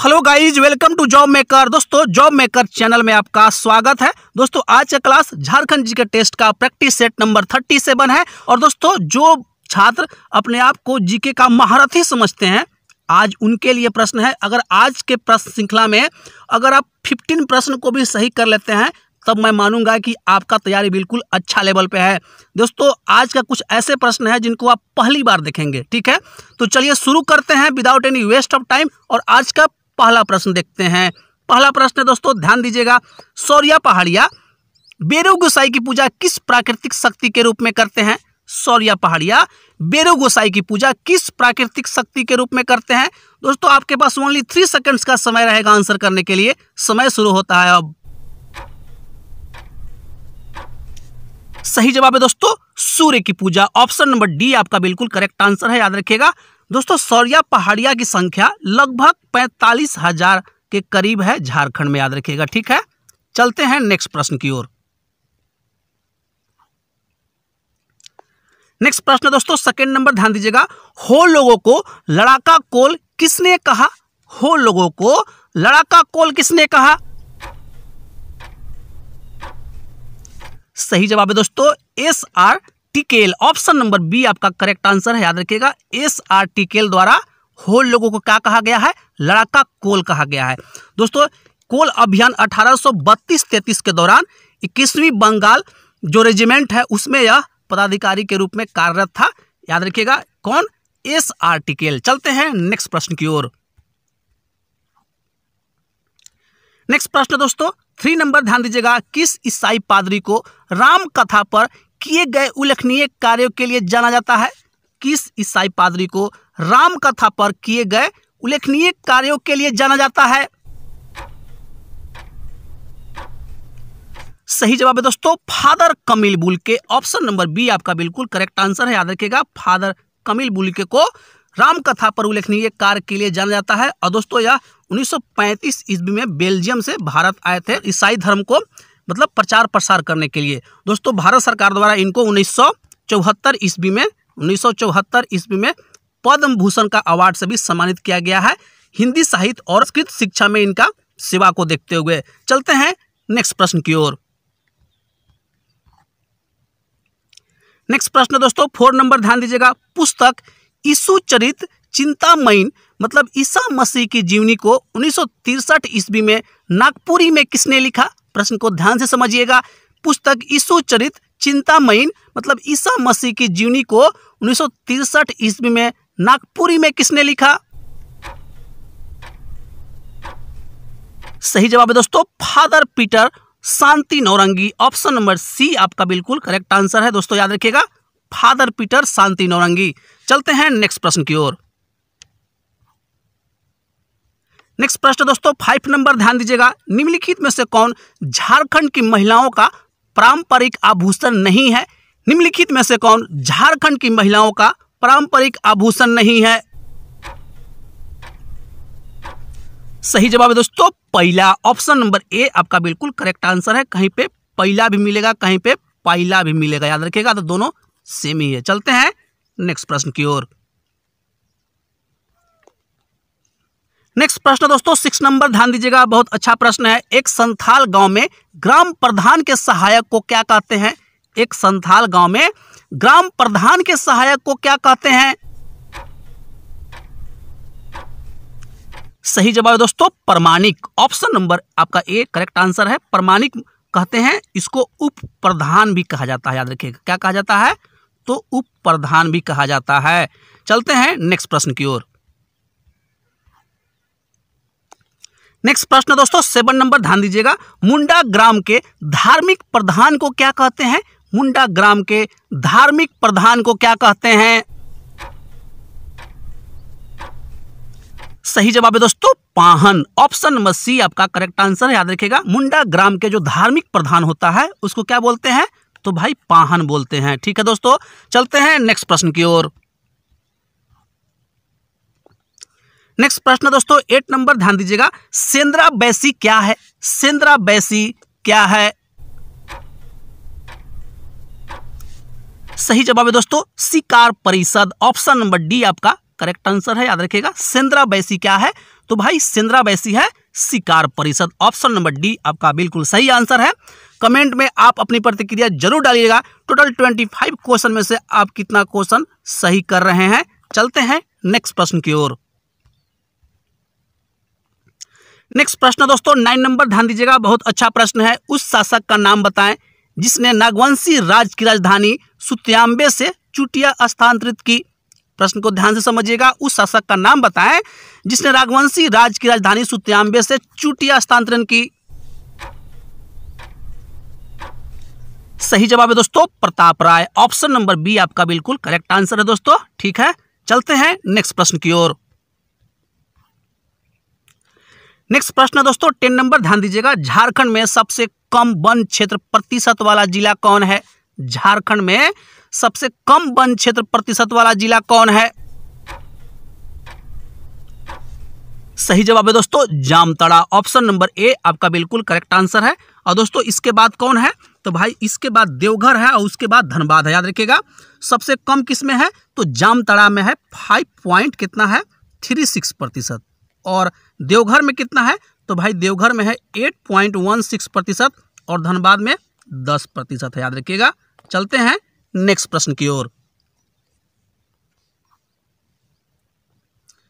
Hello guys, welcome to job maker. दोस्तों, job maker channel में आपका स्वागत है। दोस्तों, आज का क्लास झारखंड जीके टेस्ट का प्रैक्टिस सेट नंबर 37 है। और दोस्तों, जो छात्र अपने आप को जीके का महारथी समझते हैं, आज उनके लिए प्रश्न है। अगर आज के प्रश्न श्रृंखला में अगर आप 15 प्रश्न को भी सही कर लेते हैं, तब मैं मानूंगा कि आपका तैयारी बिल्कुल अच्छा लेवल पे है। दोस्तों, आज का कुछ ऐसे प्रश्न है जिनको आप पहली बार देखेंगे। ठीक है, तो चलिए शुरू करते हैं without any waste of time. और आज का पहला प्रश्न देखते हैं। पहला प्रश्न है दोस्तों, ध्यान दीजिएगा। सौरिया पहाड़िया बेरू गोसाई की पूजा किस प्राकृतिक शक्ति के रूप में करते हैं? सौरिया पहाड़िया बेरू गोसाई की पूजा किस प्राकृतिक शक्ति के रूप में करते हैं? दोस्तों, आपके पास ओनली 3 सेकंड्स का समय रहेगा आंसर करने के लिए। समय शुरू होता है अब। सही जवाब है दोस्तों सूर्य की पूजा। ऑप्शन नंबर डी आपका बिल्कुल करेक्ट आंसर है, याद रखिएगा। दोस्तों, सौरिया पहाड़िया की संख्या लगभग 45,000 के करीब है झारखंड में, याद रखिएगा। ठीक है, चलते हैं नेक्स्ट प्रश्न की ओर। नेक्स्ट प्रश्न दोस्तों, सेकंड नंबर, ध्यान दीजिएगा। हो लोगों को लड़ाका कोल किसने कहा? हो लोगों को लड़ाका कोल किसने कहा? सही जवाब है दोस्तों SR टिकेल। ऑप्शन नंबर बी आपका करेक्ट आंसर है, याद रखिएगा। SR टिकेल द्वारा होल लोगों को क्या कहा गया है? लड़ाका कोल कहा गया है। दोस्तों, कोल अभियान 1832-33 के दौरान 21वीं बंगाल जो रेजिमेंट है उसमें यह पदाधिकारी के रूप में कार्यरत था, याद रखिएगा। कौन? SR टिकेल। चलते हैं नेक्स्ट प्रश्न की ओर। नेक्स्ट प्रश्न दोस्तों 3 नंबर, ध्यान दीजिएगा। किस ईसाई पादरी को राम कथा पर किए गए उल्लेखनीय कार्यों के लिए जाना जाता है? किस ईसाई पादरी को राम कथा पर किए गए उल्लेखनीय कार्यों के लिए जाना जाता है? सही जवाब है दोस्तों father Camille Bulcke. Option number B आपका बिल्कुल करेक्ट आंसर है, याद रखिएगा। फादर कमिल बुल्के को राम कथा पर उल्लेखनीय कार्य के लिए जाना जाता है। और दोस्तों, यह 1935 ईस्वी में बेल्जियम से भारत आए थे ईसाई धर्म को मतलब प्रचार प्रसार करने के लिए। दोस्तों, भारत सरकार द्वारा इनको 1974 ईस्वी में पद्म भूषण का अवार्ड से भी सम्मानित किया गया है, हिंदी साहित्य और संस्कृत शिक्षा में इनका सेवा को देखते हुए। चलते हैं नेक्स्ट प्रश्न की ओर। नेक्स्ट प्रश्न दोस्तों 4 नंबर, ध्यान दीजिएगा। पुस्तक यीशु चरित चिंतामणि मतलब ईसा मसीह की जीवनी को 1963 ईस्वी में नागपुरी में किसने लिखा? प्रश्न को ध्यान से समझिएगा। पुस्तक यीशु चरित चिंतामणि मतलब ईसा मसीह की जीवनी को 1963 ईस्वी में नागपुरी में किसने लिखा? सही जवाब है दोस्तों फादर पीटर शांति नौरंगी। ऑप्शन नंबर सी आपका बिल्कुल करेक्ट आंसर है दोस्तों, याद रखिएगा। फादर पीटर शांति नौरंगी। चलते हैं नेक्स्ट प्रश्न की ओर। नेक्स्ट प्रश्न दोस्तों 5 नंबर, ध्यान दीजिएगा। निम्नलिखित में से कौन झारखंड की महिलाओं का पारंपरिक आभूषण नहीं है? निम्नलिखित में से कौन झारखंड की महिलाओं का पारंपरिक आभूषण नहीं है? सही जवाब है दोस्तों पहला। ऑप्शन नंबर ए आपका बिल्कुल करेक्ट आंसर है। कहीं पे पहला भी मिलेगा, कहीं पे पहला भी मिलेगा, याद रखिएगा। तो दोनों सेम ही है। चलते हैं नेक्स्ट प्रश्न की ओर। नेक्स्ट प्रश्न दोस्तों 6 नंबर, ध्यान दीजिएगा। बहुत अच्छा प्रश्न है। एक संथाल गांव में ग्राम प्रधान के सहायक को क्या कहते हैं? एक संथाल गांव में ग्राम प्रधान के सहायक को क्या कहते हैं? सही जवाब है दोस्तों प्रमाणिक। ऑप्शन नंबर आपका ए करेक्ट आंसर है। प्रमाणिक कहते हैं। इसको उप प्रधान भी कहा जाता है, याद रखिएगा। क्या कहा जाता है? तो उप प्रधान भी कहा जाता है। चलते हैं नेक्स्ट प्रश्न की ओर। नेक्स्ट प्रश्न दोस्तों 7 नंबर, ध्यान दीजिएगा। मुंडा ग्राम के धार्मिक प्रधान को क्या कहते हैं? मुंडा ग्राम के धार्मिक प्रधान को क्या कहते हैं? सही जवाब है दोस्तों पाहन। ऑप्शन नंबर सी आपका करेक्ट आंसर है, याद रखिएगा। मुंडा ग्राम के जो धार्मिक प्रधान होता है उसको क्या बोलते हैं? तो भाई पाहन बोलते हैं। ठीक है दोस्तों, चलते हैं नेक्स्ट प्रश्न की ओर। नेक्स्ट प्रश्न दोस्तों 8 नंबर, ध्यान दीजिएगा। सेंद्रा बैसी क्या है? सेंद्रा बैसी क्या है? सही जवाब है दोस्तों शिकार परिषद। ऑप्शन नंबर डी आपका करेक्ट आंसर है, याद रखिएगा। सेंद्रा बैसी क्या है? तो भाई सेंद्रा वैसी है शिकार परिषद। ऑप्शन नंबर डी आपका बिल्कुल सही आंसर है। कमेंट में आप अपनी प्रतिक्रिया जरूर डालिएगा। टोटल 25 क्वेश्चन में से आप कितना क्वेश्चन सही कर रहे हैं। चलते हैं नेक्स्ट प्रश्न की ओर। नेक्स्ट प्रश्न दोस्तों 9 नंबर, ध्यान दीजिएगा, बहुत अच्छा प्रश्न है। उस शासक का नाम बताएं जिसने नागवंशी राज की राजधानी सुत्याम्बे से चुटिया स्थानांतरित की। प्रश्न को ध्यान से समझिएगा। उस शासक का नाम बताएं जिसने नागवंशी राज की राजधानी सुत्याम्बे से चुटिया स्थानांतरण की। सही जवाब है दोस्तों प्रताप राय। ऑप्शन नंबर बी आपका बिल्कुल करेक्ट आंसर है दोस्तों। ठीक है, चलते हैं नेक्स्ट प्रश्न की ओर। नेक्स्ट प्रश्न है दोस्तों 10 नंबर, ध्यान दीजिएगा, झारखंड में सबसे कम वन क्षेत्र प्रतिशत वाला जिला कौन है? झारखंड में सबसे कम वन क्षेत्र प्रतिशत वाला जिला कौन है? सही जवाब है दोस्तों जामताड़ा। ऑप्शन नंबर ए आपका बिल्कुल करेक्ट आंसर है। और दोस्तों इसके बाद कौन है? तो भाई इसके बाद देवघर है और उसके बाद धनबाद है। याद रखिएगा सबसे कम किस में है? तो जामताड़ा में है 5.36% और देवघर में कितना है? तो भाई देवघर में है 8.16% और धनबाद में 10% है। याद रखिएगा। चलते हैं नेक्स्ट प्रश्न की ओर।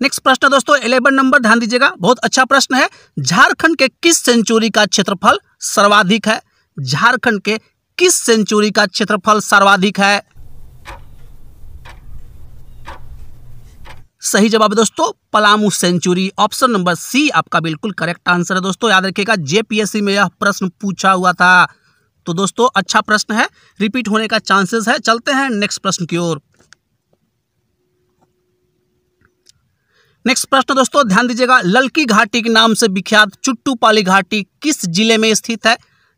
नेक्स्ट प्रश्न दोस्तों 11 नंबर, ध्यान दीजिएगा, बहुत अच्छा प्रश्न है। झारखंड के किस सेंचुरी का क्षेत्रफल सर्वाधिक है? झारखंड के किस सेंचुरी का क्षेत्रफल सर्वाधिक है? सही जवाब है दोस्तों Palamu sanctuary. Option number C आपका बिल्कुल करेक्ट आंसर है दोस्तों। याद रखिएगा जेपीएससी में यह प्रश्न पूछा हुआ था। तो दोस्तों अच्छा प्रश्न है, रिपीट होने का चांसेस है। चलते हैं नेक्स्ट प्रश्न की ओर। नेक्स्ट प्रश्न दोस्तों ध्यान दीजिएगा, ललकी घाटी के नाम से विख्यात चुट्टूपाली घाटी किस जिले में स्थित है?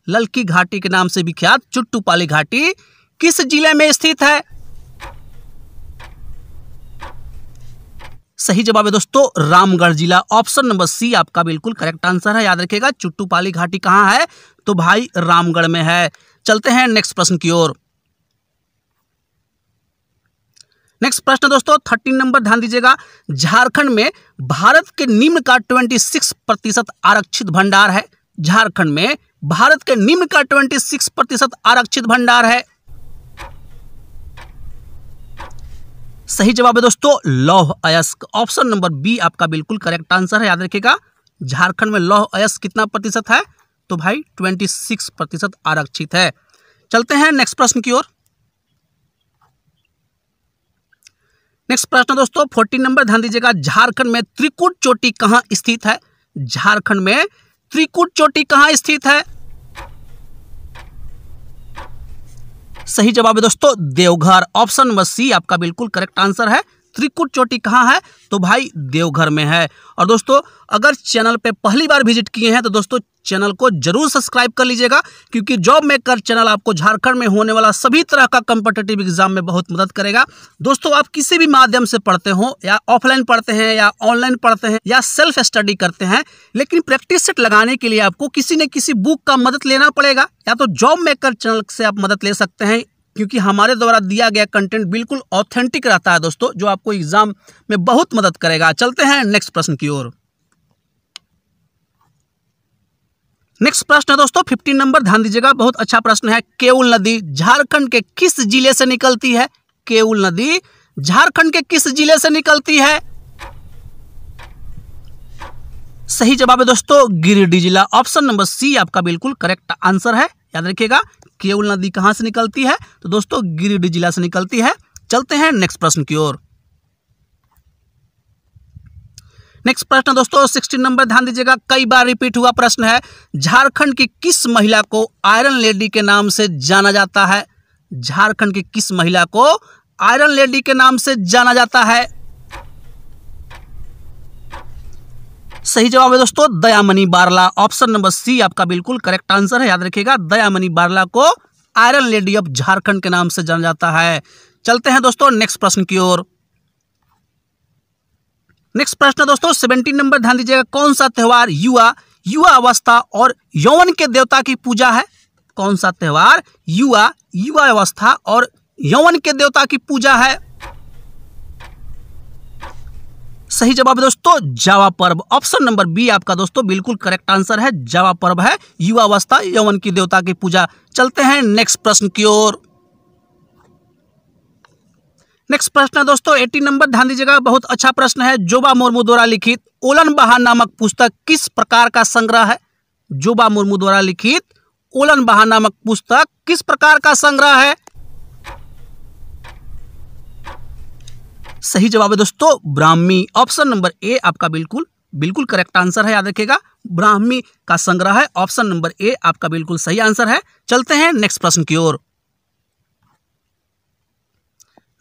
ललकी घाटी के नाम से विख्यात चुट्टूपाली घाटी किस जिले में स्थित है? सही जवाब है दोस्तों रामगढ़ जिला। ऑप्शन नंबर सी आपका बिल्कुल करेक्ट आंसर है। याद रखिएगा चुट्टूपाली घाटी कहां है? तो भाई रामगढ़ में है। चलते हैं नेक्स्ट प्रश्न की ओर। नेक्स्ट प्रश्न दोस्तों 13 नंबर, ध्यान दीजिएगा, झारखंड में भारत के निम्न का 26% आरक्षित भंडार है। झारखंड में भारत के निम्न का 26% आरक्षित भंडार है। सही जवाब है दोस्तों लौह अयस्क। ऑप्शन नंबर बी आपका बिल्कुल करेक्ट आंसर है। याद रखिएगा झारखंड में लौह अयस्क कितना प्रतिशत है? तो भाई 26% आरक्षित है। चलते हैं नेक्स्ट प्रश्न की ओर। नेक्स्ट प्रश्न दोस्तों 14 नंबर, ध्यान दीजिएगा, झारखंड में त्रिकुट चोटी कहां स्थित है? झारखंड में त्रिकुट चोटी कहां स्थित है? सही जवाब है दोस्तों देवघर। ऑप्शन नंबर सी आपका बिल्कुल करेक्ट आंसर है। त्रिकुट चोटी कहां है? तो भाई देवघर में है। और दोस्तों अगर चैनल पे पहली बार विजिट किए हैं तो दोस्तों चैनल को जरूर सब्सक्राइब कर लीजिएगा, क्योंकि जॉब मेकर चैनल आपको झारखंड में होने वाला सभी तरह का कॉम्पिटिटिव एग्जाम में बहुत मदद करेगा। दोस्तों आप किसी भी माध्यम से पढ़ते हो, या ऑफलाइन पढ़ते हैं या ऑनलाइन पढ़ते हैं या सेल्फ स्टडी करते हैं, लेकिन प्रैक्टिस सेट लगाने के लिए आपको किसी न किसी बुक का मदद लेना पड़ेगा। या तो जॉब मेकर चैनल से आप मदद ले सकते हैं, क्योंकि हमारे द्वारा दिया गया कंटेंट बिल्कुल ऑथेंटिक रहता है दोस्तों, जो आपको एग्जाम में बहुत मदद करेगा। चलते हैं नेक्स्ट प्रश्न की ओर। नेक्स्ट प्रश्न है दोस्तों 15 नंबर, ध्यान दीजिएगा, बहुत अच्छा प्रश्न है। केउल नदी झारखंड के किस जिले से निकलती है? केउल नदी झारखंड के किस जिले से निकलती है? सही जवाब है दोस्तों गिरिडीह जिला। ऑप्शन नंबर सी आपका बिल्कुल करेक्ट आंसर है। याद रखिएगा केउल नदी कहां से निकलती है? तो दोस्तों गिरिडीह जिला से निकलती है। चलते हैं नेक्स्ट प्रश्न की ओर। नेक्स्ट प्रश्न दोस्तों 16 नंबर, ध्यान दीजिएगा, कई बार रिपीट हुआ प्रश्न है। झारखंड की किस महिला को आयरन लेडी के नाम से जाना जाता है? झारखंड की किस महिला को आयरन लेडी के नाम से जाना जाता है? सही जवाब है दोस्तों Dayamani Barla. Option number C आपका बिल्कुल करेक्ट आंसर है। याद रखिएगा दयामणि बारला को आयरन लेडी ऑफ झारखंड के नाम से जाना जाता है। चलते हैं दोस्तों नेक्स्ट प्रश्न की ओर। नेक्स्ट प्रश्न दोस्तों 17 नंबर, ध्यान दीजिएगा, कौन सा त्योहार युवा अवस्था और यौवन के देवता की पूजा है? कौन सा त्योहार युवा अवस्था और यौवन के देवता की पूजा है? सही जवाब है दोस्तों जावा पर्व। ऑप्शन नंबर बी आपका दोस्तों बिल्कुल करेक्ट आंसर है। जावा पर्व है युवावस्था यौवन की देवता की पूजा। चलते हैं नेक्स्ट प्रश्न की ओर। नेक्स्ट प्रश्न है दोस्तों 80 नंबर, ध्यान दीजिएगा, बहुत अच्छा प्रश्न है। जोबा मुर्मू द्वारा लिखित ओलन बहार नामक पुस्तक किस प्रकार का संग्रह है? जोबा मुर्मू द्वारा लिखित ओलन बहार नामक पुस्तक किस प्रकार का संग्रह है? सही जवाब है दोस्तों ब्राह्मी। ऑप्शन नंबर ए आपका बिल्कुल करेक्ट आंसर है। याद रखिएगा ब्राह्मी का संग्रह है। ऑप्शन नंबर ए आपका बिल्कुल सही आंसर है। चलते हैं नेक्स्ट प्रश्न की ओर।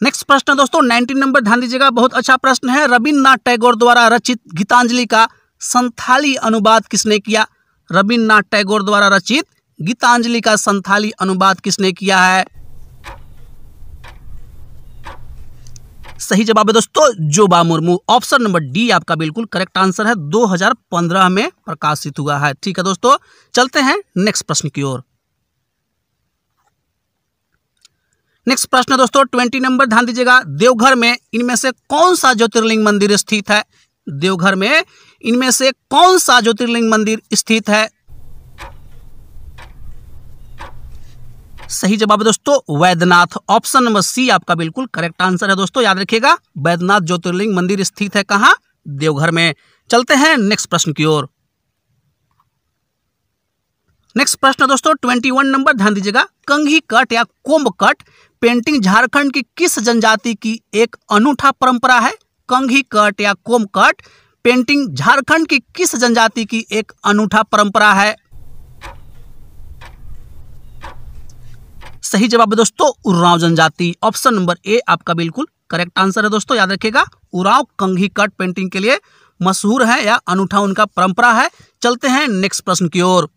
नेक्स्ट प्रश्न दोस्तों 19 नंबर, ध्यान दीजिएगा, बहुत अच्छा प्रश्न है। रविन्द्रनाथ टैगोर द्वारा रचित गीतांजलि का संथाली अनुवाद किसने किया? रविन्द्रनाथ टैगोर द्वारा रचित गीतांजलि का संथाली अनुवाद किसने किया है? सही जवाब है दोस्तों Joba Murmu. Option number D आपका बिल्कुल करेक्ट आंसर है। 2015 में प्रकाशित हुआ है। ठीक है दोस्तों, चलते हैं नेक्स्ट प्रश्न की ओर। नेक्स्ट प्रश्न दोस्तों 20 नंबर, ध्यान दीजिएगा, देवघर में इनमें से कौन सा ज्योतिर्लिंग मंदिर स्थित है? देवघर में इनमें से कौन सा ज्योतिर्लिंग मंदिर स्थित है? सही जवाब है दोस्तों वैद्यनाथ। ऑप्शन नंबर सी आपका बिल्कुल करेक्ट आंसर है। दोस्तों याद रखिएगा वैद्यनाथ ज्योतिर्लिंग मंदिर स्थित है कहाँ? देवघर में। चलते हैं नेक्स्ट प्रश्न की ओर। नेक्स्ट प्रश्न दोस्तों 21 नंबर, ध्यान दीजिएगा, कंघी कट या कोम्ब कट पेंटिंग झारखंड की किस जनजाति की एक अनूठा परंपरा है? कंघी कट या कोम्ब कट पेंटिंग झारखंड की किस जनजाति की एक अनूठा परंपरा है? सही जवाब है दोस्तों उरांव जनजाति। ऑप्शन नंबर ए आपका बिल्कुल करेक्ट आंसर है। दोस्तों याद रखिएगा उरांव कंघी कट पेंटिंग के लिए मशहूर है या अनूठा उनका परंपरा है। चलते हैं नेक्स्ट प्रश्न की ओर।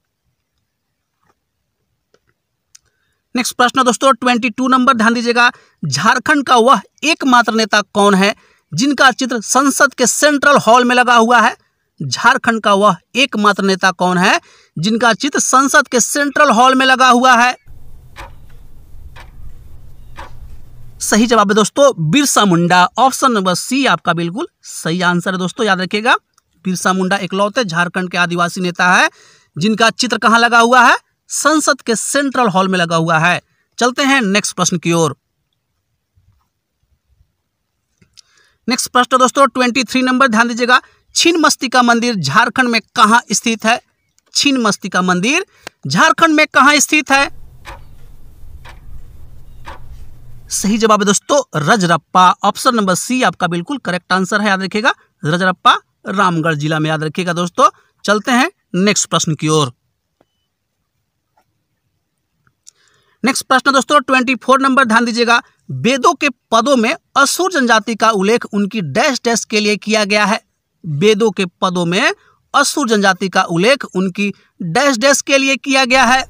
नेक्स्ट प्रश्न दोस्तों 22 नंबर, ध्यान दीजिएगा, झारखंड का वह एकमात्र नेता कौन है जिनका चित्र संसद के सेंट्रल हॉल में लगा हुआ है? झारखंड का वह एकमात्र नेता कौन है जिनका चित्र संसद के सेंट्रल हॉल में लगा हुआ है? सही जवाब है दोस्तों Birsa Munda. Option number C आपका बिल्कुल सही आंसर है। दोस्तों याद रखिएगा बिरसा मुंडा इकलौते झारखंड के आदिवासी नेता है जिनका चित्र कहां लगा हुआ है? संसद के सेंट्रल हॉल में लगा हुआ है। चलते हैं नेक्स्ट प्रश्न की ओर। नेक्स्ट प्रश्न दोस्तों 23 नंबर, ध्यान दीजिएगा, छिन्नमस्तिका मंदिर झारखंड में कहां स्थित है? छिन्नमस्तिका मंदिर झारखंड में कहां स्थित है? सही जवाब है दोस्तों रजरप्पा। ऑप्शन नंबर सी आपका बिल्कुल करेक्ट आंसर है। याद रखिएगा रजरप्पा रामगढ़ जिला में। याद रखिएगा दोस्तों। चलते हैं नेक्स्ट प्रश्न की ओर। नेक्स्ट प्रश्न दोस्तों 24 नंबर, ध्यान दीजिएगा, वेदों के पदों में असुर जनजाति का उल्लेख उनकी डैश डैश के लिए किया गया है? वेदों के पदों में असुर जनजाति का उल्लेख उनकी डैश डैश के लिए किया गया है?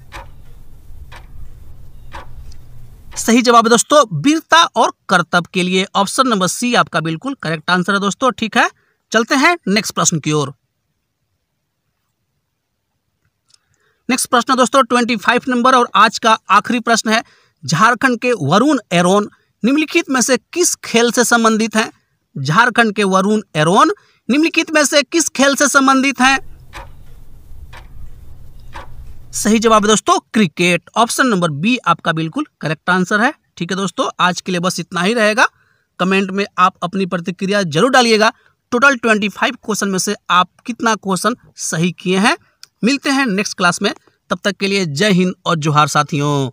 सही जवाब है दोस्तों वीरता और कर्तव्य के लिए। ऑप्शन नंबर सी आपका बिल्कुल करेक्ट आंसर है। दोस्तों ठीक है, चलते हैं नेक्स्ट प्रश्न की ओर। नेक्स्ट प्रश्न दोस्तों 25 नंबर और आज का आखिरी प्रश्न है। झारखंड के वरुण एरोन निम्नलिखित में से किस खेल से संबंधित हैं? झारखंड के वरुण एरोन निम्नलिखित में से किस खेल से संबंधित हैं? सही जवाब है दोस्तों क्रिकेट। ऑप्शन नंबर बी आपका बिल्कुल करेक्ट आंसर है। ठीक है दोस्तों, आज के लिए बस इतना ही रहेगा। कमेंट में आप अपनी प्रतिक्रिया जरूर डालिएगा। टोटल 25 क्वेश्चन में से आप कितना क्वेश्चन सही किए हैं। मिलते हैं नेक्स्ट क्लास में, तब तक के लिए जय हिंद और जोहार साथियों।